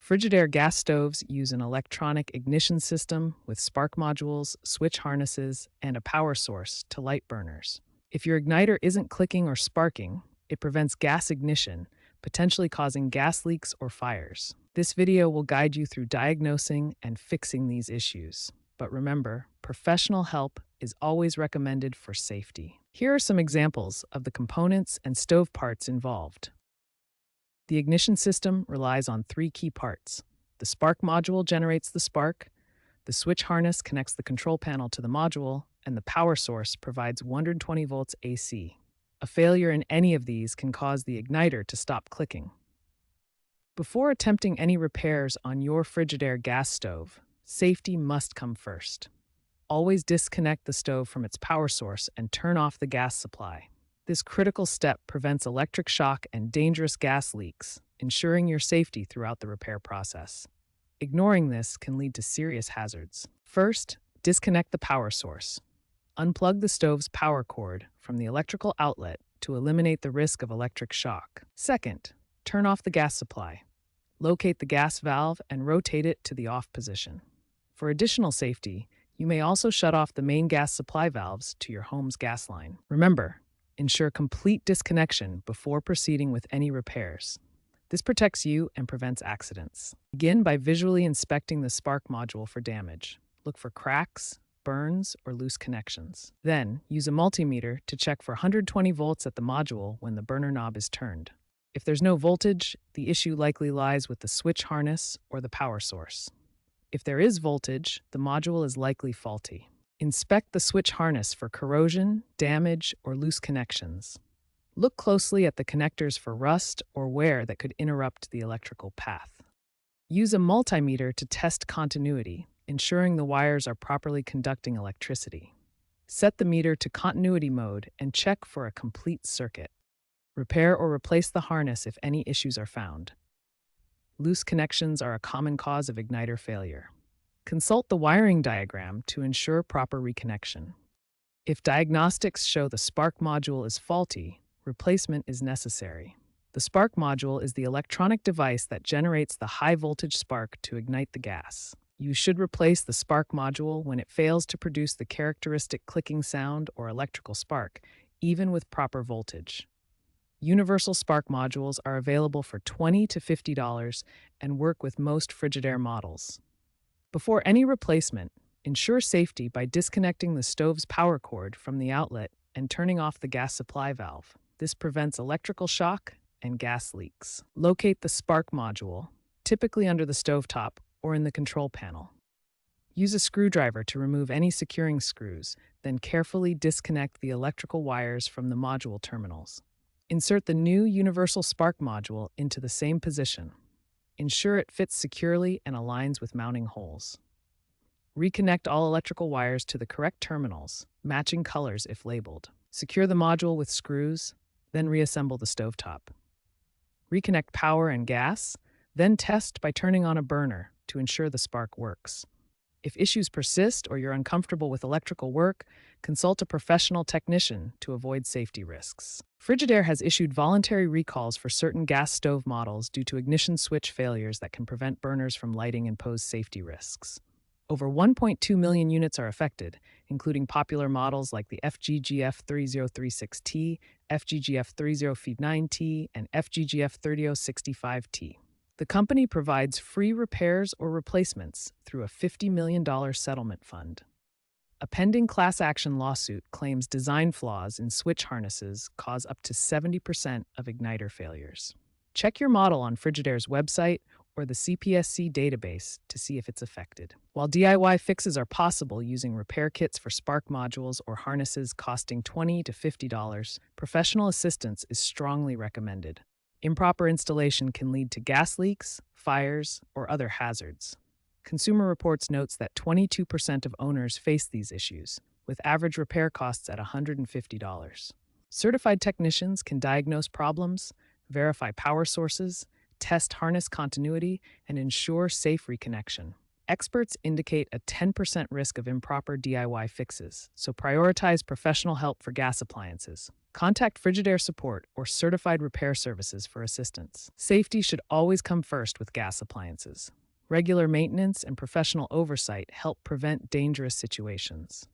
Frigidaire gas stoves use an electronic ignition system with spark modules, switch harnesses, and a power source to light burners. If your igniter isn't clicking or sparking, it prevents gas ignition, potentially causing gas leaks or fires. This video will guide you through diagnosing and fixing these issues. But remember, professional help is always recommended for safety. Here are some examples of the components and stove parts involved. The ignition system relies on three key parts. The spark module generates the spark, the switch harness connects the control panel to the module, and the power source provides 120 volts AC. A failure in any of these can cause the igniter to stop clicking. Before attempting any repairs on your Frigidaire gas stove, safety must come first. Always disconnect the stove from its power source and turn off the gas supply. This critical step prevents electric shock and dangerous gas leaks, ensuring your safety throughout the repair process. Ignoring this can lead to serious hazards. First, disconnect the power source. Unplug the stove's power cord from the electrical outlet to eliminate the risk of electric shock. Second, turn off the gas supply. Locate the gas valve and rotate it to the off position. For additional safety, you may also shut off the main gas supply valves to your home's gas line. Remember, ensure complete disconnection before proceeding with any repairs. This protects you and prevents accidents. Begin by visually inspecting the spark module for damage. Look for cracks, burns, or loose connections. Then, use a multimeter to check for 120 volts at the module when the burner knob is turned. If there's no voltage, the issue likely lies with the switch harness or the power source. If there is voltage, the module is likely faulty. Inspect the switch harness for corrosion, damage, or loose connections. Look closely at the connectors for rust or wear that could interrupt the electrical path. Use a multimeter to test continuity, ensuring the wires are properly conducting electricity. Set the meter to continuity mode and check for a complete circuit. Repair or replace the harness if any issues are found. Loose connections are a common cause of igniter failure. Consult the wiring diagram to ensure proper reconnection. If diagnostics show the spark module is faulty, replacement is necessary. The spark module is the electronic device that generates the high-voltage spark to ignite the gas. You should replace the spark module when it fails to produce the characteristic clicking sound or electrical spark, even with proper voltage. Universal spark modules are available for $20 to $50 and work with most Frigidaire models. Before any replacement, ensure safety by disconnecting the stove's power cord from the outlet and turning off the gas supply valve. This prevents electrical shock and gas leaks. Locate the spark module, typically under the stovetop or in the control panel. Use a screwdriver to remove any securing screws, then carefully disconnect the electrical wires from the module terminals. Insert the new universal spark module into the same position. Ensure it fits securely and aligns with mounting holes. Reconnect all electrical wires to the correct terminals, matching colors if labeled. Secure the module with screws, then reassemble the stovetop. Reconnect power and gas, then test by turning on a burner to ensure the spark works. If issues persist or you're uncomfortable with electrical work, consult a professional technician to avoid safety risks. Frigidaire has issued voluntary recalls for certain gas stove models due to ignition switch failures that can prevent burners from lighting and pose safety risks. Over 1.2 million units are affected, including popular models like the FGGF3036T, FGGF30Feed9T, and FGGF3065T. The company provides free repairs or replacements through a $50 million settlement fund. A pending class action lawsuit claims design flaws in switch harnesses cause up to 70% of igniter failures. Check your model on Frigidaire's website or the CPSC database to see if it's affected. While DIY fixes are possible using repair kits for spark modules or harnesses costing $20 to $50, professional assistance is strongly recommended. Improper installation can lead to gas leaks, fires, or other hazards. Consumer Reports notes that 22% of owners face these issues, with average repair costs at $150. Certified technicians can diagnose problems, verify power sources, test harness continuity, and ensure safe reconnection. Experts indicate a 10% risk of improper DIY fixes, so prioritize professional help for gas appliances. Contact Frigidaire support or certified repair services for assistance. Safety should always come first with gas appliances. Regular maintenance and professional oversight help prevent dangerous situations.